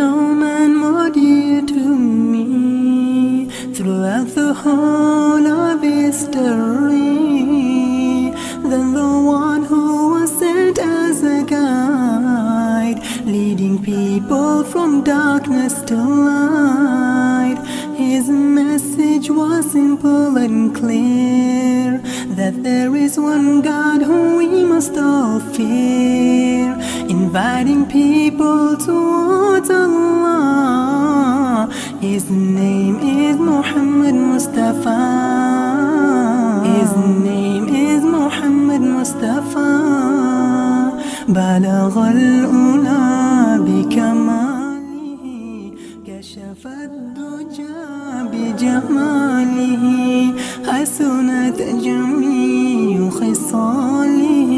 no man more dear to me throughout the whole of history than the one who was sent as a guide, leading people from darkness to light. His message was simple and clear, that there is one God whom we must all fear, inviting people towards Allah. His name is Muhammad Mustafa. His name is Muhammad Mustafa. بلغ الأولى بكماله كشف الدجى بجماله حسنت جميع خصاله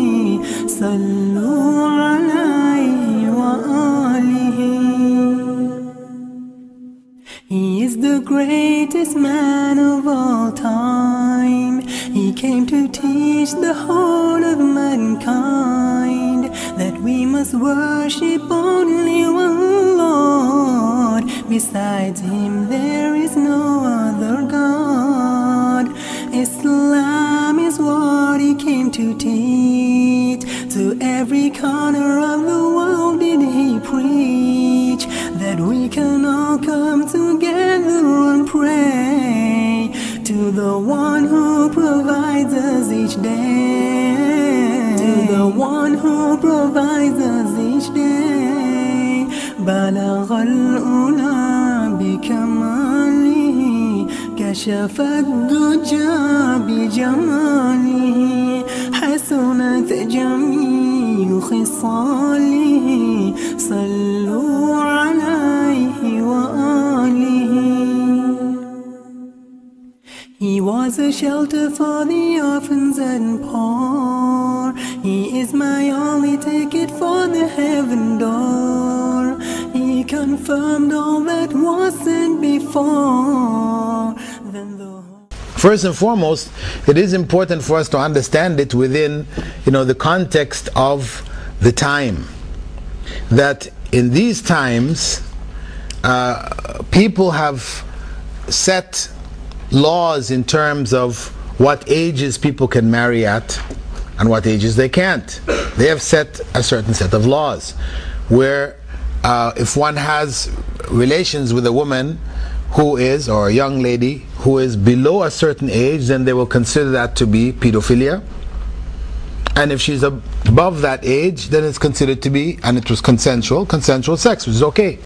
صلوا عليه وآله. He is the greatest man of all time. He came to teach the whole of mankind that we must worship only one Lord. Besides him there is no other God. Islam is what he came to teach. To every corner of the world did he preach, that we can all come together and pray to the one who provides us each day, to the one who provides us each day. بلغ الأولى بكماله كشف الدجى بجماله حسنت جميع خصاله صلوا عليه وآله. He was a shelter for the orphans and poor. He is my only ticket for the heaven door. He confirmed all that was sent before. First and foremost, it is important for us to understand it within, the context of the time. That in these times, people have set laws in terms of what ages people can marry at and what ages they can't. They have set a certain set of laws where if one has relations with a woman who is, or a young lady who is below a certain age, then they will consider that to be pedophilia. And if she's above that age, then it's considered to be, and it was consensual sex, which is okay.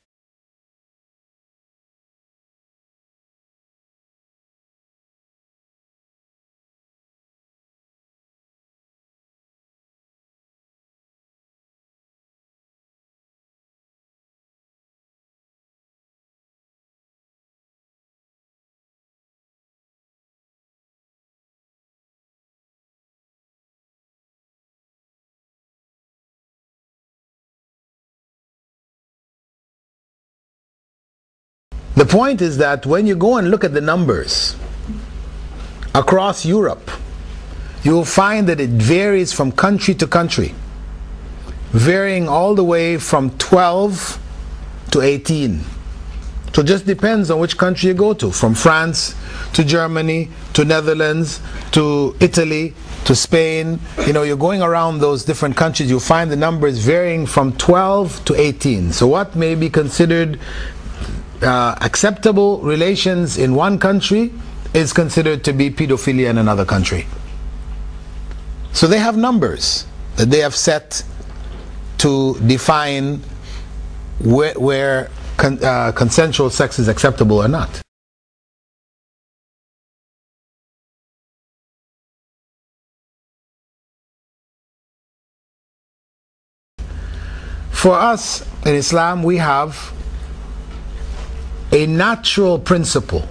The point is that when you go and look at the numbers across Europe, you will find that it varies from country to country, varying all the way from 12 to 18. So it just depends on which country you go to, from France to Germany to Netherlands to Italy to Spain. You're going around those different countries, you'll find the numbers varying from 12 to 18. So what may be considered acceptable relations in one country is considered to be pedophilia in another country. So they have numbers that they have set to define where consensual sex is acceptable or not. For us in Islam, we have a natural principle,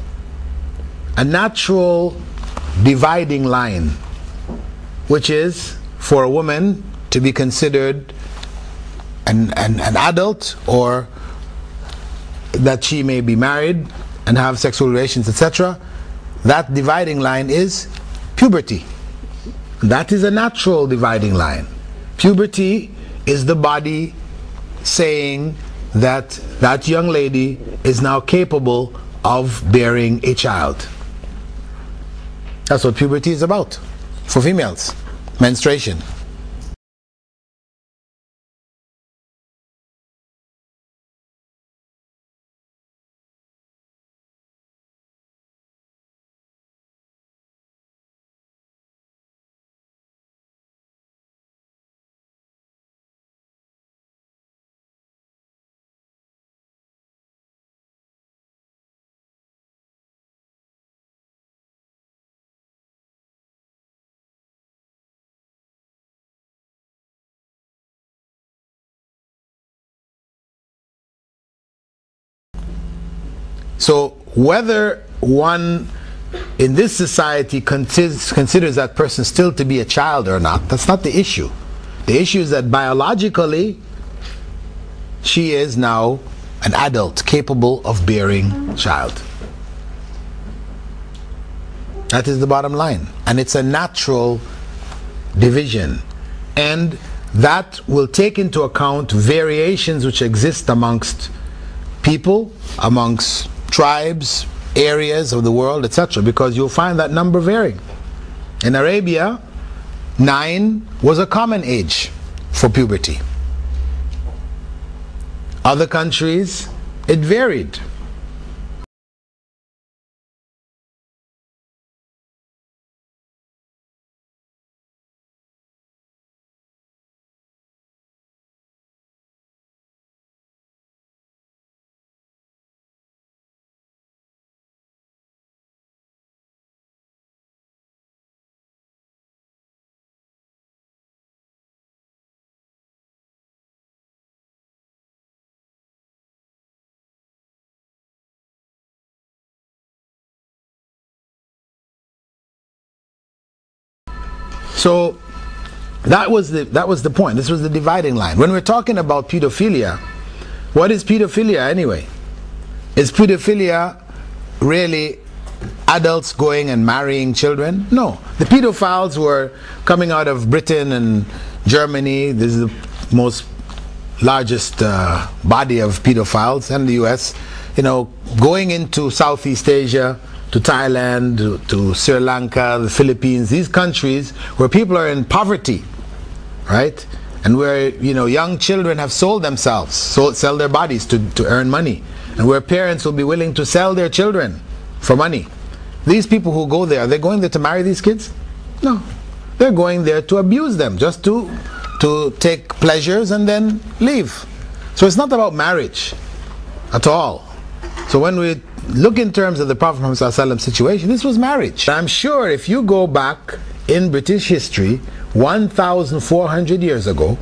a natural dividing line, which is for a woman to be considered an adult, or that she may be married and have sexual relations, etc. That dividing line is puberty. That is a natural dividing line. Puberty is the body saying that that young lady is now capable of bearing a child. That's what puberty is about for females. Menstruation. So whether one in this society considers that person still to be a child or not, that's not the issue. The issue is that biologically she is now an adult capable of bearing child. That is the bottom line. And it's a natural division. And that will take into account variations which exist amongst people, amongst tribes, areas of the world, etc. Because you'll find that number varying. In Arabia, 9 was a common age for puberty. Other countries, it varied. So that was the point. This was the dividing line. When we're talking about pedophilia, what is pedophilia anyway? Is pedophilia really adults going and marrying children? No. The pedophiles were coming out of Britain and Germany. This is the most largest body of pedophiles, and the US, you know, going into Southeast Asia, to Thailand, to Sri Lanka, the Philippines, these countries where people are in poverty, right? And where, you know, young children have sold themselves, sell their bodies to earn money, and where parents will be willing to sell their children for money. These people who go there, are they going there to marry these kids? No. They're going there to abuse them, just to take pleasures and then leave. So it's not about marriage at all. So when we look in terms of the Prophet Muhammad ﷺ situation, this was marriage. I'm sure if you go back in British history 1,400 years ago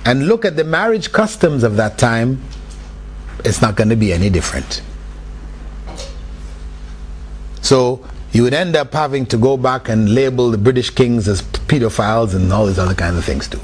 and look at the marriage customs of that time, it's not going to be any different. So you would end up having to go back and label the British kings as pedophiles and all these other kinds of things too.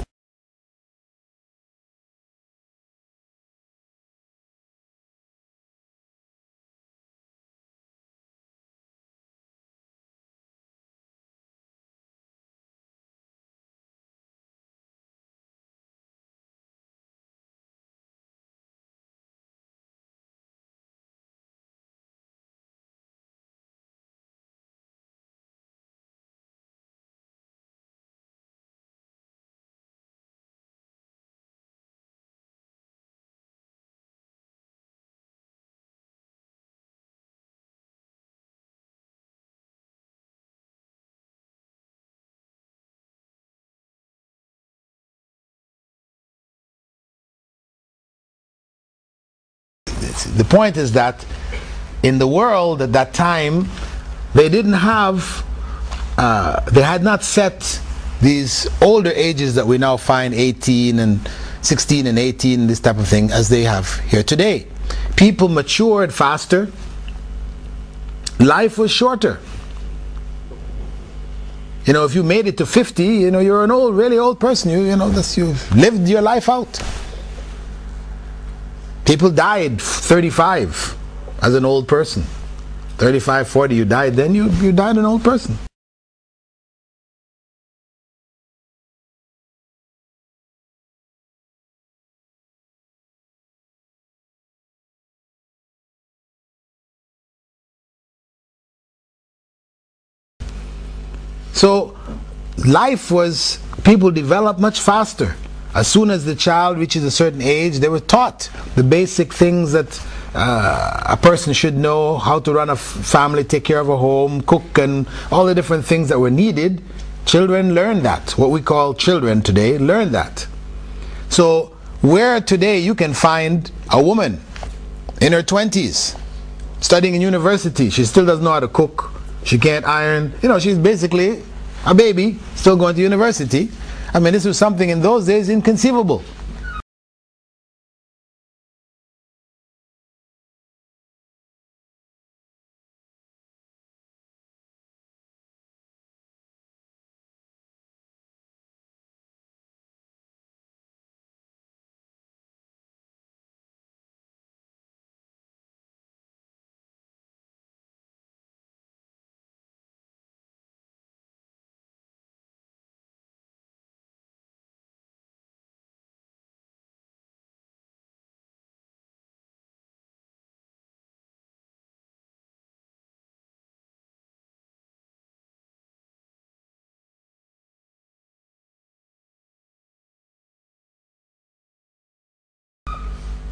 The point is that in the world at that time, they didn't have, they had not set these older ages that we now find 18 and 16 and 18, this type of thing, as they have here today. People matured faster. Life was shorter. You know, if you made it to 50, you know, you're an old, really old person. You know, you've lived your life out. People died 35 as an old person. 35, 40, you died, then you died an old person. So life was, people developed much faster. As soon as the child reaches a certain age, they were taught the basic things that a person should know: how to run a family, take care of a home, cook, and all the different things that were needed. Children learn that. What we call children today learn that. So where today you can find a woman in her 20s studying in university, she still doesn't know how to cook, she can't iron, you know, she's basically a baby still going to university. I mean, this was something in those days inconceivable.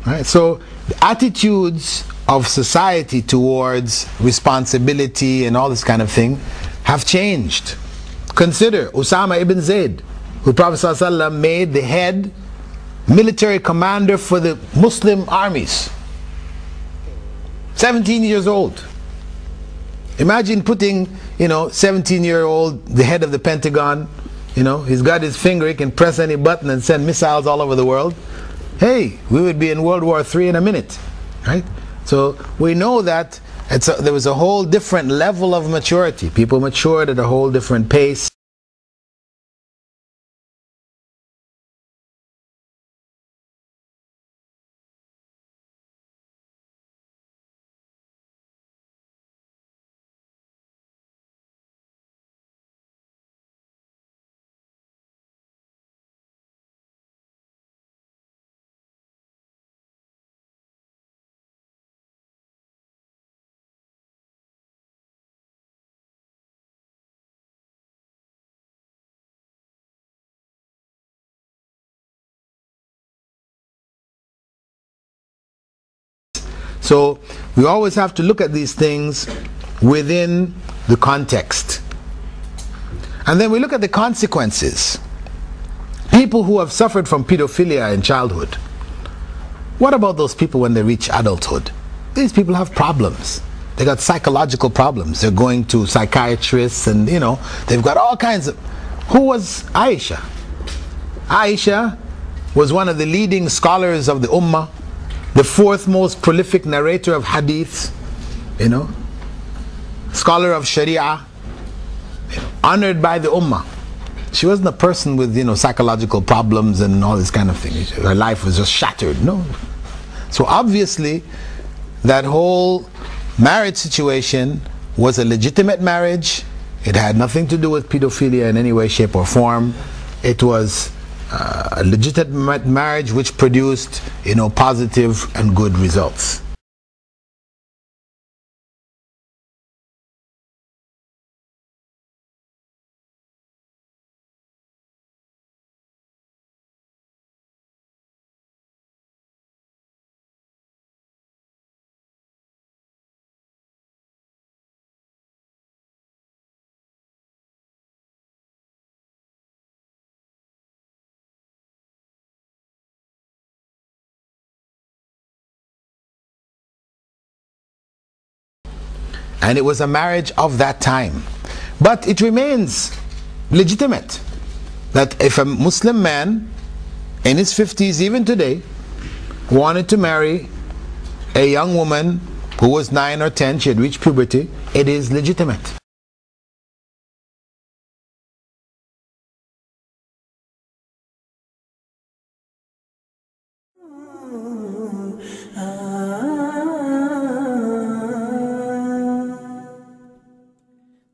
Right? So the attitudes of society towards responsibility and all this kind of thing have changed. Consider Usama ibn Zayd, who Prophet ﷺ made the head military commander for the Muslim armies. 17 years old. Imagine putting, 17-year-old, the head of the Pentagon, he's got his finger, he can press any button and send missiles all over the world. Hey, we would be in World War III in a minute, right? So we know that there was a whole different level of maturity. People matured at a whole different pace. So we always have to look at these things within the context. And then we look at the consequences. People who have suffered from pedophilia in childhood, what about those people when they reach adulthood? These people have problems. They got psychological problems. They're going to psychiatrists and, they've got all kinds of... Who was Aisha? Aisha was one of the leading scholars of the Ummah, the fourth most prolific narrator of hadith, scholar of Sharia, honored by the Ummah. She wasn't a person with, psychological problems and all this kind of thing. Her life was just shattered, no. So obviously, that whole marriage situation was a legitimate marriage. It had nothing to do with pedophilia in any way, shape, or form. It was a legitimate marriage which produced, positive and good results. And it was a marriage of that time. But it remains legitimate that if a Muslim man in his 50s, even today, wanted to marry a young woman who was 9 or 10, she had reached puberty, it is legitimate.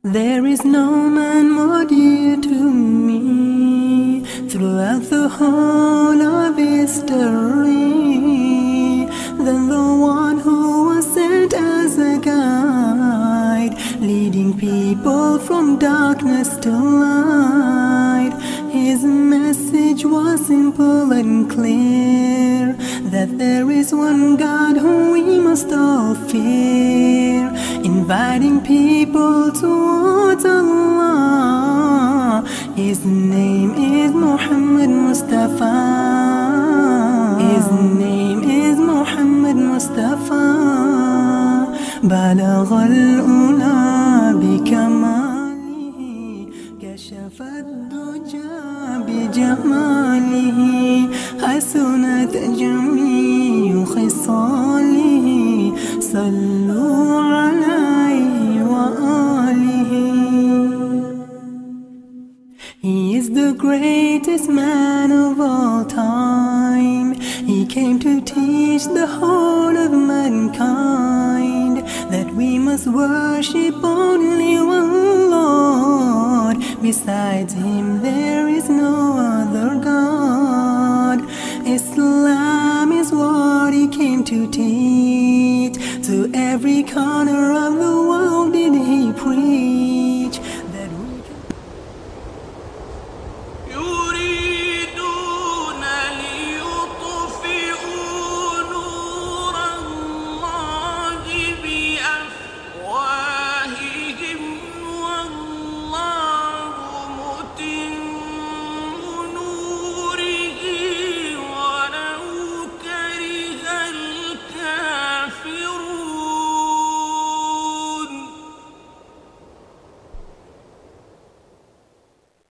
There is no man more dear to me throughout the whole of history than the one who was sent as a guide, leading people from darkness to light. His message was simple and clear, that there is one God whom we must all fear, inviting people towards Allah. His name is Muhammad Mustafa. His name is Muhammad Mustafa. بلغ الأولى بكماله، كشف الدجى بجماله، حسنت جميع خصاله، صلوا عليه وآله. He is the greatest man of all time. He came to teach the whole of mankind that we must worship only one Lord. Besides Him there is no other God. Islam is what He came to teach. To every corner of the world did He preach.